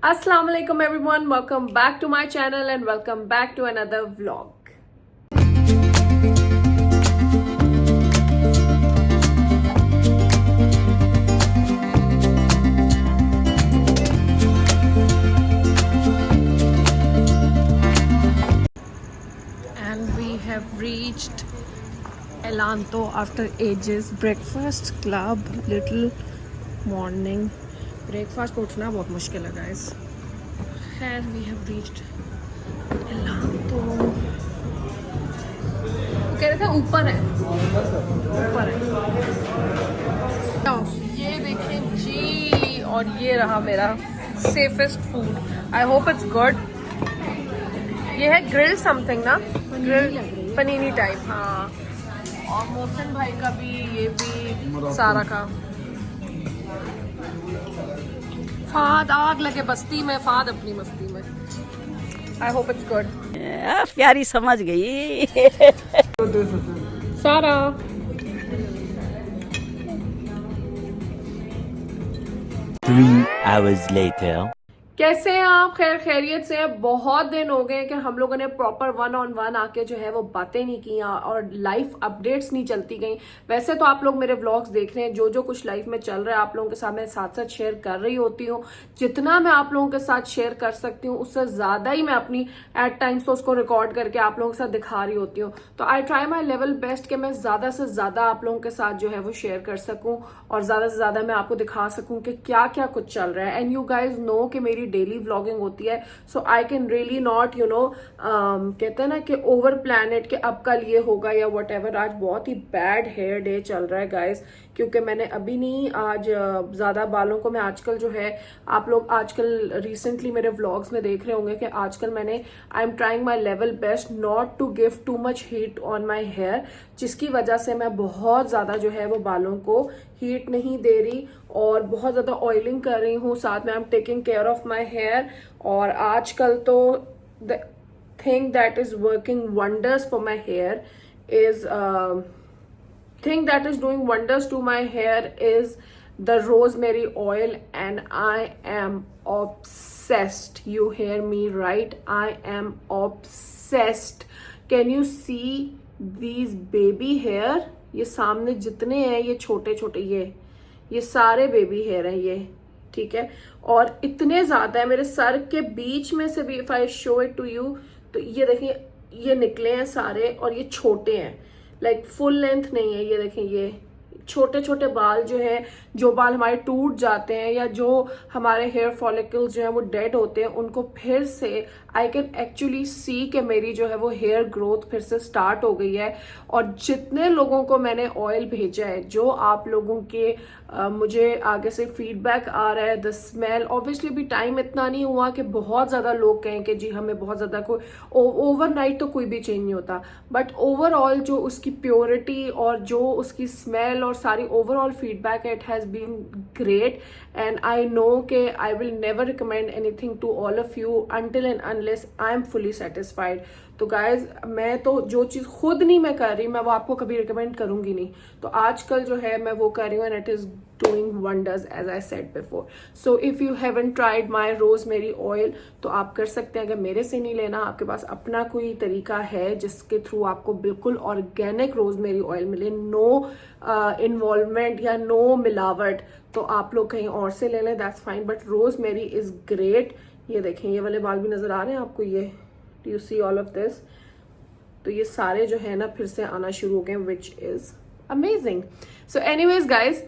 Assalamu alaikum everyone, welcome back to my channel and welcome back to another vlog. And we have reached Elanto after ages. Breakfast club, little morning. Breakfast को उठना बहुत मुश्किल है guys. खैर we have reached एलांतो. कह रहे थे ऊपर है, ऊपर है. तो ये देखें जी, और ये रहा मेरा safest food. I hope it's good. ये है ग्रिल समथिंग ना, ग्रिल पनीनी टाइप. हाँ, और मोहसिन भाई का भी, ये भी सारा का. फाद आग लगे बस्ती में, फाद अपनी मस्ती में. I hope it's good. प्यारी समझ गई. सारा 3 hours later. कैसे हैं आप? खैर खैरियत से हैं? बहुत दिन हो गए कि हम लोगों ने प्रॉपर 1-on-1 आके जो है वो बातें नहीं की और लाइफ अपडेट्स नहीं चलती गई. वैसे तो आप लोग मेरे व्लॉग्स देख रहे हैं, जो जो कुछ लाइफ में चल रहा है आप लोगों के साथ मैं साथ साथ शेयर कर रही होती हूँ. जितना मैं आप लोगों के साथ शेयर कर सकती हूँ उससे ज्यादा ही मैं अपनी एट टाइम्स तो उसको रिकॉर्ड करके आप लोगों के साथ दिखा रही होती हूँ. तो I try my level best कि मैं ज्यादा से ज्यादा आप लोगों के साथ जो है वो शेयर कर सकूं और ज्यादा से ज्यादा मैं आपको दिखा सकूं कि क्या क्या कुछ चल रहा है. एंड यू गाइज नो कि मेरी डेली व्लॉगिंग होती है, सो आई कैन रियली नॉट कहते हैं ना कि ओवर प्लान इट कि अब कल ये होगा या वट एवर. आज बहुत ही बैड हेयर डे चल रहा है गाइज, क्योंकि मैंने अभी नहीं आज ज्यादा बालों को मैं आजकल जो है, आप लोग आजकल रिसेंटली मेरे व्लॉग्स में देख रहे होंगे कि आजकल मैंने I am trying my level best not to give too much heat on my hair, जिसकी वजह से मैं बहुत ज्यादा जो है वो बालों को हीट नहीं दे रही और बहुत ज्यादा ऑयलिंग कर रही हूँ. साथ में I am taking care of my hair. और आजकल तो the thing that is working wonders for my hair is thing that is doing wonders to my hair is the rosemary oil, and I am obsessed. You hear me right? I am obsessed. Can you see these baby hair? ये सामने जितने हैं ये छोटे छोटे, ये सारे baby hair हैं ये, ठीक है. और इतने ज्यादा है मेरे सर के बीच में से भी. If I show it to you तो ये देखिए, ये निकले हैं सारे और ये छोटे हैं, लाइक फुल लेंथ नहीं है. ये देखें, ये छोटे छोटे बाल जो है, जो बाल हमारे टूट जाते हैं या जो हमारे हेयर फॉलिकल्स जो है वो डेड होते हैं, उनको फिर से आई कैन एक्चुअली सी कि मेरी जो है वो हेयर ग्रोथ फिर से स्टार्ट हो गई है. और जितने लोगों को मैंने ऑयल भेजा है, जो आप लोगों के मुझे आगे से फीडबैक आ रहा है, द स्मेल, ऑब्वियसली भी टाइम इतना नहीं हुआ कि बहुत ज़्यादा लोग कहें कि जी हमें बहुत ज़्यादा कोई ओवरनाइट तो कोई भी चेंज नहीं होता, बट ओवरऑल जो उसकी प्योरिटी और जो उसकी स्मेल और सारी overall feedback it has been great. And I know कि I will never recommend anything to all of you until and unless I am fully satisfied. तो गाइज मैं तो जो चीज़ खुद नहीं मैं कर रही, मैं वो आपको कभी रिकमेंड करूंगी नहीं. तो आजकल जो है मैं वो कर रही हूँ and it is doing wonders as I said before. So if you haven't tried my rosemary oil तो आप कर सकते हैं. अगर मेरे से नहीं लेना, आपके पास अपना कोई तरीका है जिसके थ्रू आपको बिल्कुल ऑर्गेनिक रोजमेरी ऑयल मिले, नो इन्वॉल्वमेंट या नो मिलावट, तो आप लोग कहीं और से ले लें, that's fine. But rosemary is great. ये देखें, ये वाले बाल भी नजर आ रहे हैं आपको, ये do you see all of this? तो ये सारे जो है ना फिर से आना शुरू हो गए, which is amazing. So anyways guys,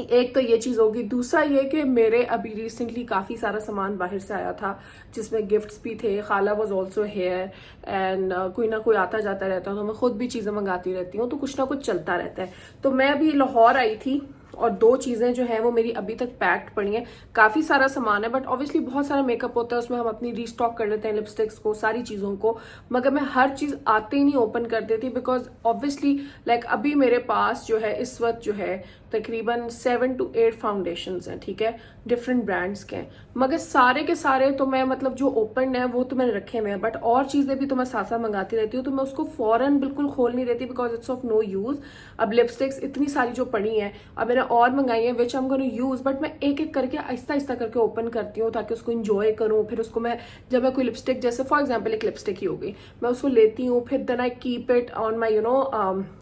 एक तो ये चीज होगी. दूसरा ये कि मेरे अभी रिसेंटली काफी सारा सामान बाहर से आया था जिसमें गिफ्ट्स भी थे. खाला वाज आल्सो हेयर एंड कोई ना कोई आता जाता रहता है, तो मैं खुद भी चीजें मंगाती रहती हूँ, तो कुछ ना कुछ चलता रहता है. तो मैं अभी लाहौर आई थी और 2 चीजें जो है वो मेरी अभी तक पैक्ड पड़ी हैं. काफी सारा सामान है, बट ऑब्वियसली बहुत सारा मेकअप होता है, उसमें हम अपनी रीस्टॉक कर लेते हैं लिपस्टिक्स को, सारी चीजों को, मगर मैं हर चीज आते ही नहीं ओपन कर देती, बिकॉज ऑब्वियसली लाइक अभी मेरे पास जो है इस वक्त जो है तकरीबन 7 to 8 फाउंडेशंस हैं, ठीक है, डिफरेंट ब्रांड्स के हैं, मगर सारे के सारे तो मैं मतलब जो ओपन है वो तो मैंने रखे हुए हैं, बट और चीज़ें भी तो मैं साथ साथ मंगाती रहती हूँ, तो मैं उसको फौरन बिल्कुल खोल नहीं रहती because it's of no use. अब लिपस्टिक्स इतनी सारी जो पड़ी हैं, अब मैंने और मंगाई हैं which I am gonna use, but मैं एक एक करके आहिस्ता आहिस्ता करके ओपन करती हूँ ताकि उसको इंजॉय करूँ। फिर उसको मैं जब मैं कोई लिपस्टिक, जैसे फॉर एग्जाम्पल एक लिपस्टिक ही हो गई, मैं उसको लेती हूँ, फिर then I keep it on my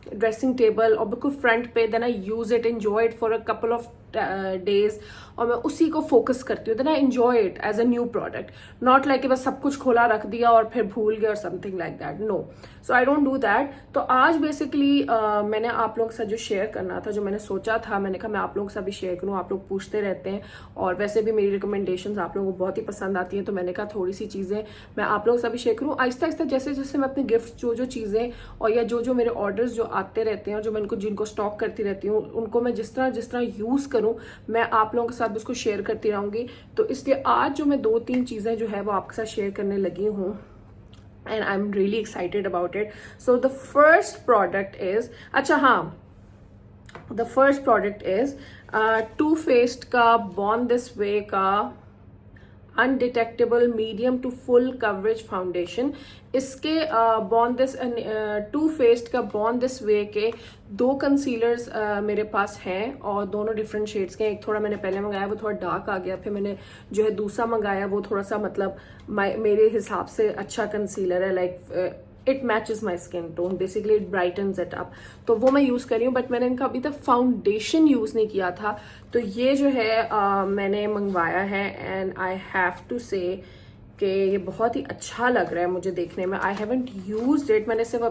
dressing table और बिल्कुल फ्रंट पे, then I use it, enjoy it for a couple of days, और मैं उसी को फोकस करती हूँ, then I enjoy it as a new product, not like कि बस सब कुछ खोला रख दिया और फिर भूल गया और something like that, no, so I don't do that. तो आज बेसिकली मैंने आप लोगों के साथ जो शेयर करना था, जो मैंने सोचा था, मैंने कहा मैं आप लोगों के साथ भी शेयर करूँ, आप लोग पूछते रहते हैं और वैसे भी मेरी रिकमेंडेशंस आप लोगों को बहुत ही पसंद आती हैं, तो मैंने कहा थोड़ी सी चीज़ें मैं आप लोगों के साथ भी शेयर करूँ आहिस्ता आहिस्ता, जैसे जैसे मैं अपने गिफ्ट जो चीज़ें और या जो मेरे ऑर्डर्स जो आते रहते हैं और जो मैं जिनको स्टॉक करती रहती हूँ, उनको मैं जिस तरह यूज़ करूँ, मैं आप लोगों के साथ उसको शेयर करती रहूँगी। तो इसलिए आज जो मैं 2-3 चीज़ें जो है वो आपके साथ शेयर करने लगी हूँ, and I'm really excited about it. So the first product is, अच्छा हाँ, the first product is Too Faced का Born This Way का undetectable medium to full coverage foundation. इसके टू फेस्ड का बॉर्न दिस वे के 2 concealers मेरे पास हैं और दोनों डिफरेंट शेड्स के हैं। एक थोड़ा मैंने पहले मंगाया वो थोड़ा डार्क आ गया, फिर मैंने जो है दूसरा मंगाया वो थोड़ा सा मतलब मेरे हिसाब से अच्छा कंसीलर है, like it matches my skin tone, basically it brightens it up, तो वो मैं यूज़ कर रही हूँ, बट मैंने इनका अभी तक फाउंडेशन यूज़ नहीं किया था। तो ये जो है मैंने मंगवाया है एंड आई हैव टू से कि ये बहुत ही अच्छा लग रहा है मुझे देखने में। आई हैवंट यूज्ड इट, मैंने सिर्फ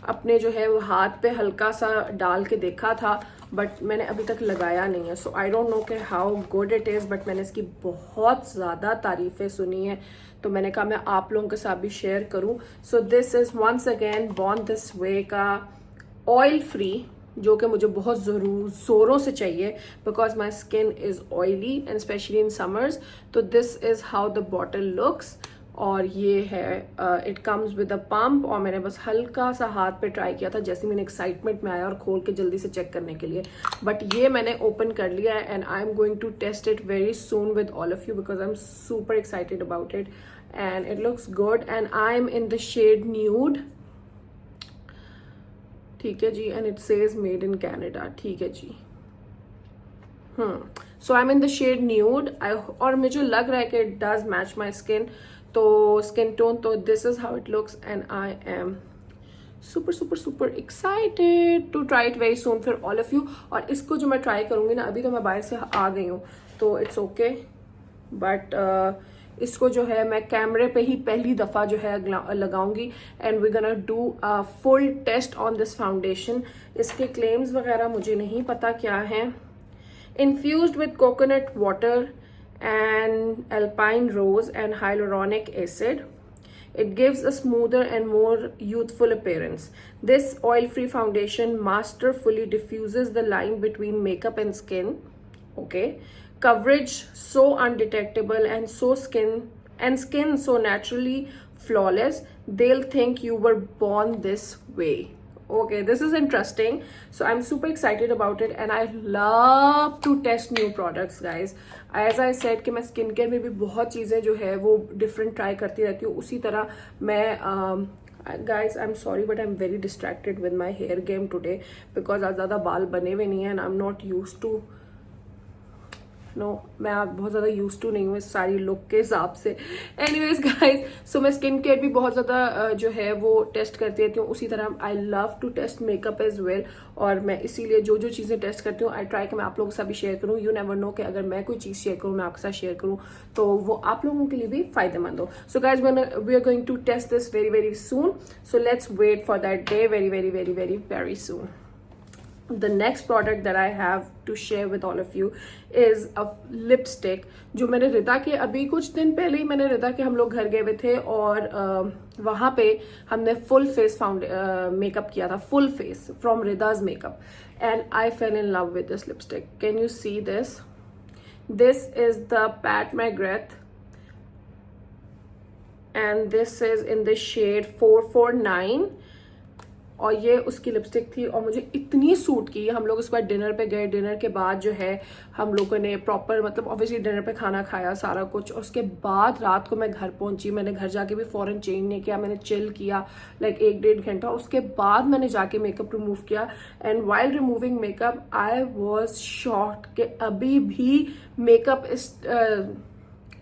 अपने जो है वो हाथ पे हल्का सा डाल के देखा था, बट मैंने अभी तक लगाया नहीं है। सो आई डोंट नो कि how good it is, but मैंने इसकी बहुत ज़्यादा तारीफ़ें सुनी है, तो मैंने कहा मैं आप लोगों के साथ भी शेयर करूं। So this is once again Born This Way का ऑयल फ्री, जो कि मुझे बहुत ज़ोरों से चाहिए because my skin is oily and specially in summers. तो this is how the bottle looks, और ये है it comes with a pump, और मैंने बस हल्का सा हाथ पे ट्राई किया था जैसे मैंने एक्साइटमेंट में आया और खोल के जल्दी से चेक करने के लिए, बट ये मैंने ओपन कर लिया है and I am going to test it very soon with all of you because I am super excited about it and it looks good and I am in the shade nude, ठीक है जी, and it says made in Canada, ठीक है जी। So I am in the shade nude, और मुझे लग रहा है कि it does match my skin, तो स्किन टोन, तो this is how it looks and I am super super super excited to try it very soon for all of you. और इसको जो मैं ट्राई करूंगी ना, अभी तो मैं बाहर से आ गई हूँ तो इट्स ओके, बट इसको जो है मैं कैमरे पे ही पहली दफ़ा जो है लगाऊंगी and we gonna do a full test on this foundation. इसके क्लेम्स वगैरह मुझे नहीं पता क्या हैं। Infused with coconut water and alpine rose and hyaluronic acid, it gives a smoother and more youthful appearance. This oil-free foundation masterfully diffuses the line between makeup and skin. Okay, coverage so undetectable and skin so naturally flawless, they'll think you were born this way. Okay, this is interesting, so I'm super excited about it and I love to test new products, guys. As I said कि मैं skin care में भी बहुत चीज़ें जो है वो different try करती रहती हूँ, उसी तरह मैं guys I'm sorry but I'm very distracted with my hair game today because आज ज़्यादा बाल बने हुए नहीं हैं and I'm not used to मैं आप बहुत ज़्यादा यूज टू नहीं हूँ इस सारी लुक के हिसाब से। एनीवेज गाइज, सो मैं स्किन केयर भी बहुत ज़्यादा जो है वो टेस्ट करती रहती हूँ, उसी तरह I love to test makeup as well, और मैं इसीलिए जो चीज़ें टेस्ट करती हूँ आई ट्राई कि मैं आप लोगों के साथ भी शेयर करूँ। यू नेवर नो कि अगर मैं कोई चीज़ शेयर करूँ, मैं आपके साथ शेयर करूँ, तो वो आप लोगों के लिए भी फायदेमंद हो। So guys we are going to test this very very soon, so let's wait for that day very very very very very soon. The next product that I have to share with all of you is a lipstick, जो मैंने रिदा के अभी कुछ दिन पहले ही मैंने रिदा के हम लोग घर गए हुए थे और वहाँ पे हमने फुल फेस मेकअप किया था, full face from Rida's makeup, and I fell in love with this lipstick. Can you see this? This is the Pat McGrath and this is in the shade 449 और ये उसकी लिपस्टिक थी और मुझे इतनी suit की। हम लोग उसके बाद डिनर पे गए, डिनर के बाद जो है हम लोगों ने प्रॉपर मतलब ऑब्वियसली डिनर पे खाना खाया सारा कुछ। और उसके बाद रात को मैं घर पहुंची, मैंने घर जाके भी फ़ौरन चेंज नहीं किया, मैंने चिल किया लाइक 1-1.5 घंटा। उसके बाद मैंने जाके मेकअप रिमूव किया and while removing makeup I was shocked कि अभी भी मेकअप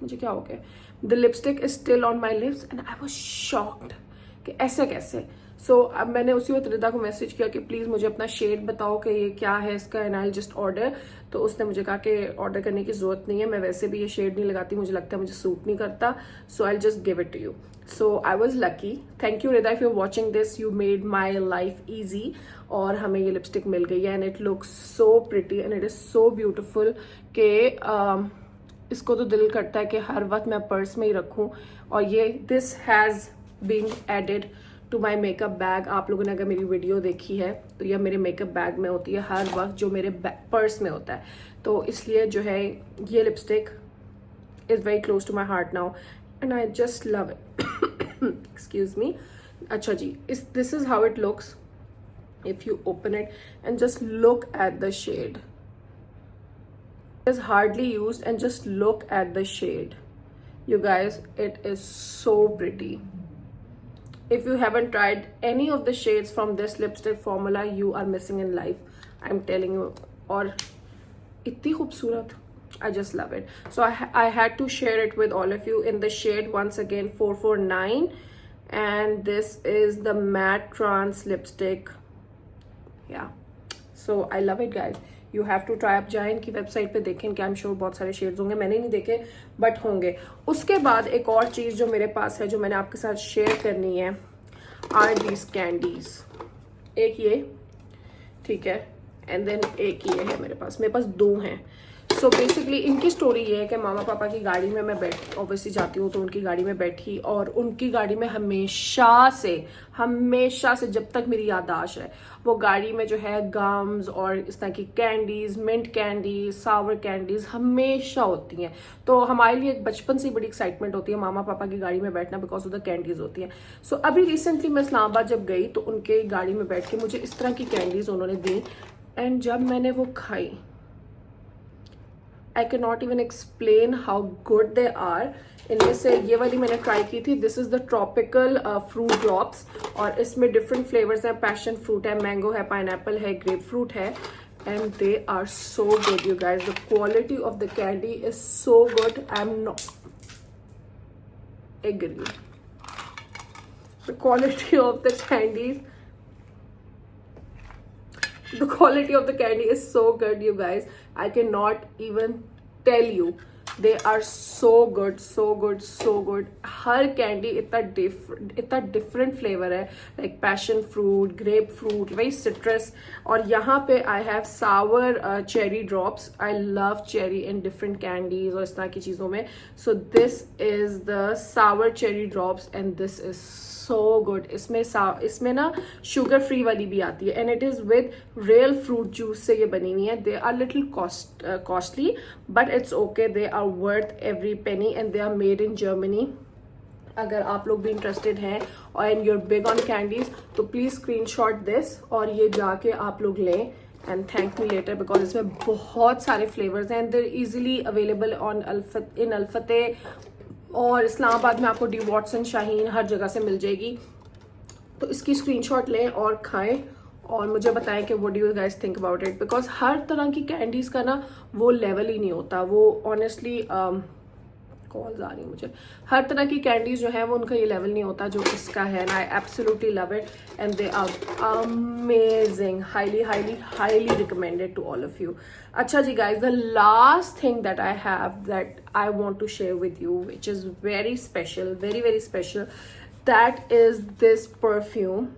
मुझे क्या हो गया, the lipstick is still on my lips and I was shocked कि ऐसे कैसे। सो अब मैंने उसी वक्त रिदा को मैसेज किया कि प्लीज़ मुझे अपना शेड बताओ कि ये क्या है इसका एंड आई जस्ट ऑर्डर। तो उसने मुझे कहा कि ऑर्डर करने की ज़रूरत नहीं है, मैं वैसे भी ये शेड नहीं लगाती, मुझे लगता है मुझे सूट नहीं करता, so I just give it to you. So I was lucky. Thank you Rida, if you watching this, you made my life easy. और हमें ये लिपस्टिक मिल गई है and it looks so pretty and it is so beautiful कि इसको तो दिल करता है कि हर वक्त मैं पर्स में ही रखूं। और ये this has been added to my makeup bag. आप लोगों ने अगर मेरी वीडियो देखी है तो यह मेरे मेकअप बैग में होती है हर वक्त, जो मेरे पर्स में होता है। तो इसलिए जो है ये lipstick is very close to my heart now and I just love it. Excuse me. अच्छा जी, this is how it looks if you open it and just look at the shade. It is hardly used and just look at the shade. You guys, it is so pretty. If you haven't tried any of the shades from this lipstick formula, you are missing in life. I'm telling you. और इतनी खूबसूरत, I just love it. So I had to share it with all of you in the shade once again 449, and this is the matte trans lipstick. Yeah, so I love it guys. You have to try। आप जाए इनकी website पे देखें कि आई am sure बहुत सारे shades होंगे, मैंने नहीं देखे बट होंगे। उसके बाद एक और चीज़ जो मेरे पास है जो मैंने आपके साथ शेयर करनी है आर दीज कैंडीज। एक ये ठीक है एंड देन एक ये है मेरे पास 2 हैं। सो बेसिकली इनकी स्टोरी ये है कि मामा पापा की गाड़ी में मैं ऑब्वियसली जाती हूँ, तो उनकी गाड़ी में बैठी और उनकी गाड़ी में हमेशा से जब तक मेरी याददाश्त है वो गाड़ी में जो है गम्स और इस तरह की कैंडीज, मिंट कैंडीज, सावर कैंडीज हमेशा होती हैं। तो हमारे लिए एक बचपन से बड़ी एक्साइटमेंट होती है मामा पापा की गाड़ी में बैठना बिकॉज ऑफ द कैंडीज होती हैं। सो अभी रिसेंटली मैं इस्लामाबाद जब गई तो उनके गाड़ी में बैठ के मुझे इस तरह की कैंडीज उन्होंने दी एंड जब मैंने वो खाई I cannot even explain how good they are। इनमें से ये वाली मैंने ट्राई की थी, this is the tropical fruit drops और इसमें डिफरेंट फ्लेवर्स हैं, पैशन फ्रूट है, मैंगो है, पाइनएप्पल है, ग्रेप फ्रूट है and they are so good you guys. The quality of the candy is so good. I am not agree. The quality of the candies, the quality of the candy is so good you guys, I cannot even tell you, they are so good। हर candy इतना different flavour है, like passion fruit, grapefruit, वही citrus. और यहाँ पे I have sour cherry drops. I love cherry in different candies और इस तरह की चीज़ों में। So this is the sour cherry drops and this is so good. इसमें ना शुगर फ्री वाली भी आती है and it is with real fruit juice से ये बनी हुई है। They are little costly but it's okay, they are worth every penny and they are made in Germany. अगर आप लोग भी इंटरेस्टेड हैं और and your big on candies तो प्लीज़ स्क्रीनशॉट दिस और ये जाके आप लोग लें and thank me later because इसमें बहुत सारे फ्लेवर्स हैं। There easily available on in Alfatah और इस्लामाबाद में आपको डी वॉटसन, शाहीन हर जगह से मिल जाएगी। तो इसकी स्क्रीनशॉट लें और खाएं और मुझे बताएं कि what do you guys think about it because हर तरह की कैंडीज का ना वो लेवल ही नहीं होता। वो ऑनेस्टली कॉल्स आ रही है मुझे, हर तरह की कैंडीज जो है वो उनका ये लेवल नहीं होता जो इसका है and I absolutely love it and they are amazing. Highly recommended to all of you. अच्छा जी guys, the last thing that I have that I want to share with you which is very special, very special, that is this perfume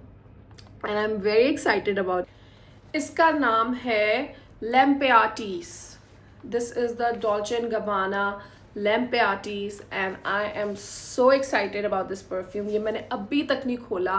and I am very excited about. इसका नाम है L'Imperatrice. This is the Dolce and Gabbana L'Imperatrice and I am so excited about this perfume. ये मैंने अभी तक नहीं खोला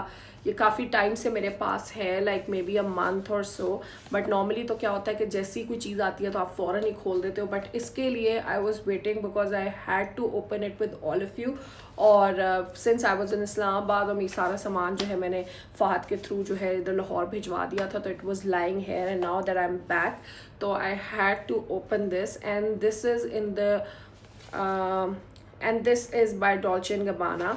ये काफ़ी टाइम से मेरे पास है, like may be a month और सो, बट नॉर्मली तो क्या होता है कि जैसी कोई चीज़ आती है तो आप फ़ौरन ही खोल देते हो, बट इसके लिए I was waiting because I had to open it with all of you. और since I was in Islamabad और मेरी सारा सामान जो है मैंने फ़हद के थ्रू जो है इधर लाहौर भिजवा दिया था, तो it was lying here and now that I am back, तो I had to open this and this is in the and this is by Dolce & Gabbana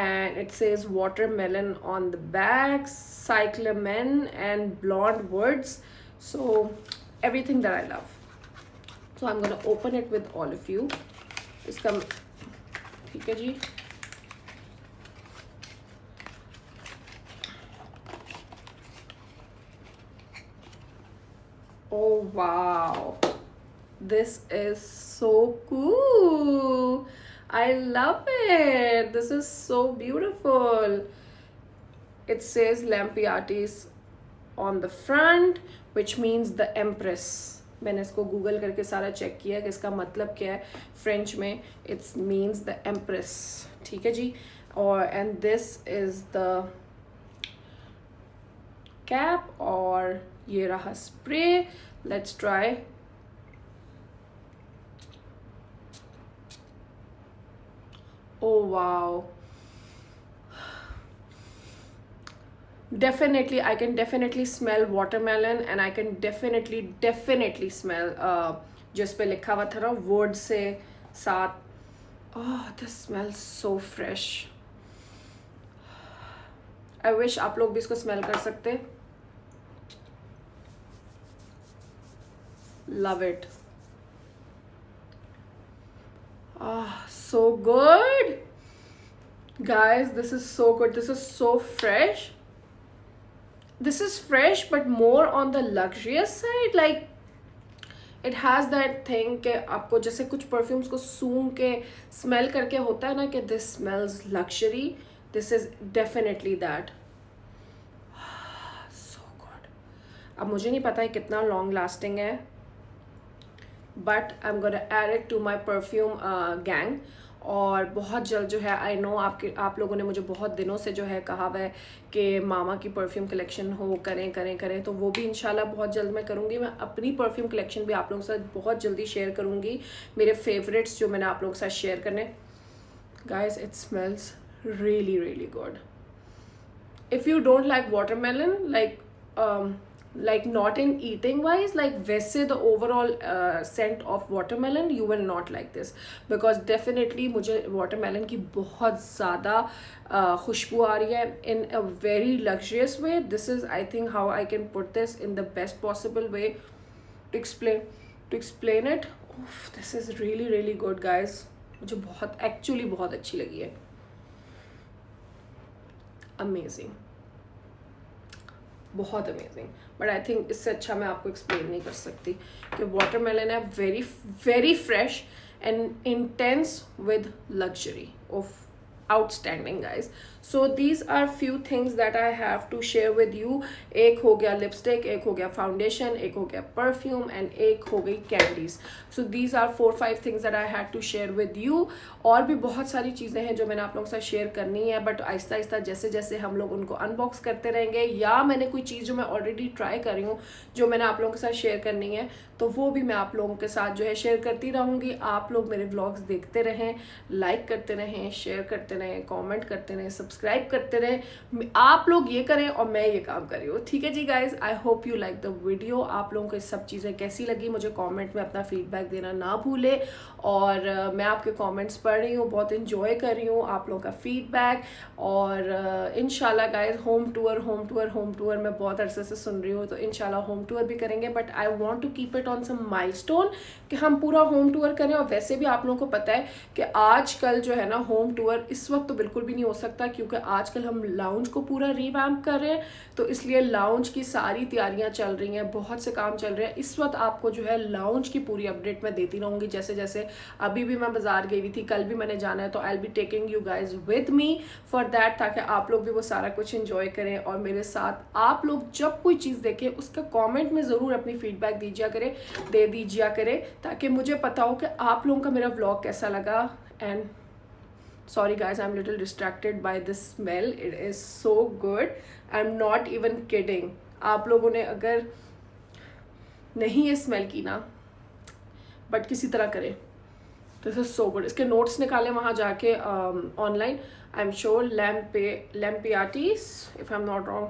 and it says watermelon on the back, cyclamen and blonde words, so everything that I love. So I'm gonna open it with all of you. इसका ठीक है जी। Oh wow, this is so cool. I love it. This is so beautiful. It says Lampiatis on the front, which means the Empress. मैंने इसको Google करके सारा check किया कि इसका मतलब क्या है फ्रेंच में। इट्स मीन्स द एम्प्रेस, ठीक है जी। और and this is the cap और ये रहा spray. Let's try. Oh wow, definitely I can definitely smell watermelon and I can definitely smell जिस पे लिखा हुआ था ना वर्ड से साथ। oh this smells so fresh. I wish आप लोग भी इसको स्मेल कर सकते। love it. So good guys, this is so good. This is so fresh. This is fresh but more on the luxurious side. Like it has that thing कि आपको जैसे कुछ परफ्यूम्स को सूंघ के स्मेल करके होता है ना कि this smells luxury. This is definitely that. So good. अब मुझे नहीं पता है कितना लॉन्ग लास्टिंग है, but I am gonna add it to my perfume gang. और बहुत जल्द जो है, आई नो आप लोगों ने मुझे बहुत दिनों से जो है कहा हुआ है कि मामा की परफ्यूम कलेक्शन हो, करें, तो वो भी इंशाल्लाह बहुत जल्द मैं करूँगी। मैं अपनी परफ्यूम कलेक्शन भी आप लोगों के साथ बहुत जल्दी शेयर करूँगी, मेरे फेवरेट्स जो मैंने आप लोगों के साथ शेयर करने। Guys it smells really good. If you don't like watermelon, like not in eating wise, like वैसे the overall scent of watermelon, you will not like this, because definitely मुझे watermelon की बहुत ज़्यादा खुशबू आ रही है in a very luxurious way. This is, I think, how I can put this in the best possible way to explain it. Oof, this is really good guys. मुझे बहुत अच्छी लगी है। अमेजिंग, बहुत अमेजिंग। बट आई थिंक इससे अच्छा मैं आपको एक्सप्लेन नहीं कर सकती कि वाटरमेलन है very fresh and intense with luxury of outstanding guys. So these are few things that I have to share with you. एक हो गया लिपस्टिक, एक हो गया फाउंडेशन, एक हो गया परफ्यूम एंड एक हो गई candies. So these are 4-5 things that I had to share with you. और भी बहुत सारी चीज़ें हैं जो मैंने आप लोगों के साथ शेयर करनी है, बट आहिस्ता आहिस्ता जैसे जैसे हम लोग उनको अनबॉक्स करते रहेंगे, या मैंने कोई चीज़ जो मैं ऑलरेडी ट्राई कर रही हूँ जो मैंने आप लोगों के साथ शेयर करनी है, तो वो भी मैं आप लोगों के साथ जो है शेयर करती रहूँगी। आप लोग मेरे व्लॉग्स देखते रहें, लाइक करते रहें, शेयर करते रहें, कमेंट करते रहें, सब्सक्राइब करते रहें। आप लोग ये करें और मैं ये काम कर रही हूँ, ठीक है जी guys. I hope you like the video. आप लोगों को ये सब चीज़ें कैसी लगी मुझे कमेंट में अपना फीडबैक देना ना भूले। और मैं आपके कमेंट्स पढ़ रही हूँ, बहुत इन्जॉय कर रही हूँ आप लोगों का फीडबैक। और इंशाल्लाह गाइज होम टूर मैं बहुत अरसे से सुन रही हूँ, तो इंशाल्लाह होम टूर भी करेंगे, but I want to keep it on some milestone कि हम पूरा होम टूर करें। और वैसे भी आप लोगों को पता है कि आजकल जो है ना होम टूर इस वक्त तो बिल्कुल भी नहीं हो सकता, क्योंकि आजकल हम लाउंज को पूरा रिवैम्प कर रहे हैं, तो इसलिए लाउंज की सारी तैयारियां चल रही हैं, बहुत से काम चल रहे हैं। इस वक्त आपको जो है लाउंज की पूरी अपडेट मैं देती रहूँगी जैसे जैसे। अभी भी मैं बाजार गई हुई थी, कल भी मैंने जाना है, तो आई will be taking you guys with me for that, ताकि आप लोग भी वो सारा कुछ एंजॉय करें और मेरे साथ। आप लोग जब कोई चीज़ देखें उसका कमेंट में ज़रूर अपनी फीडबैक दे दीजिए करें, ताकि मुझे पता हो कि आप लोगों का मेरा व्लॉग कैसा लगा। And Sorry guys, I'm little distracted by this smell. It is so good. I'm not even kidding. आप लोगों ने अगर नहीं ये स्मेल की ना, बट किसी तरह करें, दिस इज सो गुड. इसके नोट्स निकालें वहाँ जाके online. I am sure L'Imperatrice, if I am not wrong,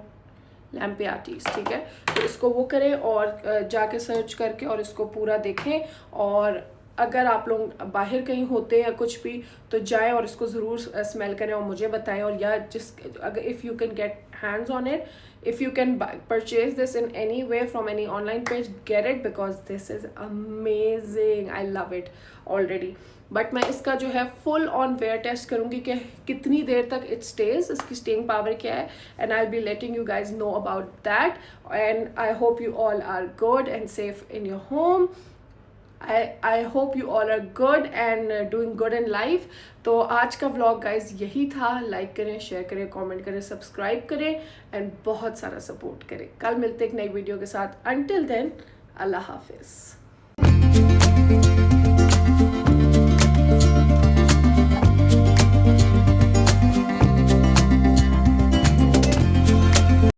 L'Imperatrice, ठीक है. तो इसको वो करें और जाके सर्च करके और इसको पूरा देखें. और अगर आप लोग बाहर कहीं होते हैं या कुछ भी, तो जाएं और इसको ज़रूर स्मेल करें और मुझे बताएं. और या अगर if you can get hands on it, if you can purchase this in any way from any online page, get it, because this is amazing. I love it already. But मैं इसका जो है फुल ऑन वेयर टेस्ट करूँगी कि कितनी देर तक it stays, इसकी स्टेइंग पावर क्या है. And I will be letting you guys know about that. And I hope you all are good and safe in your home. I hope you all are good and doing good in life. तो आज का vlog guys यही था. Like करें, share करें, comment करें, subscribe करें and बहुत सारा सपोर्ट करें. कल मिलते एक नई वीडियो के साथ. Until then, अल्लाह हाफिज़.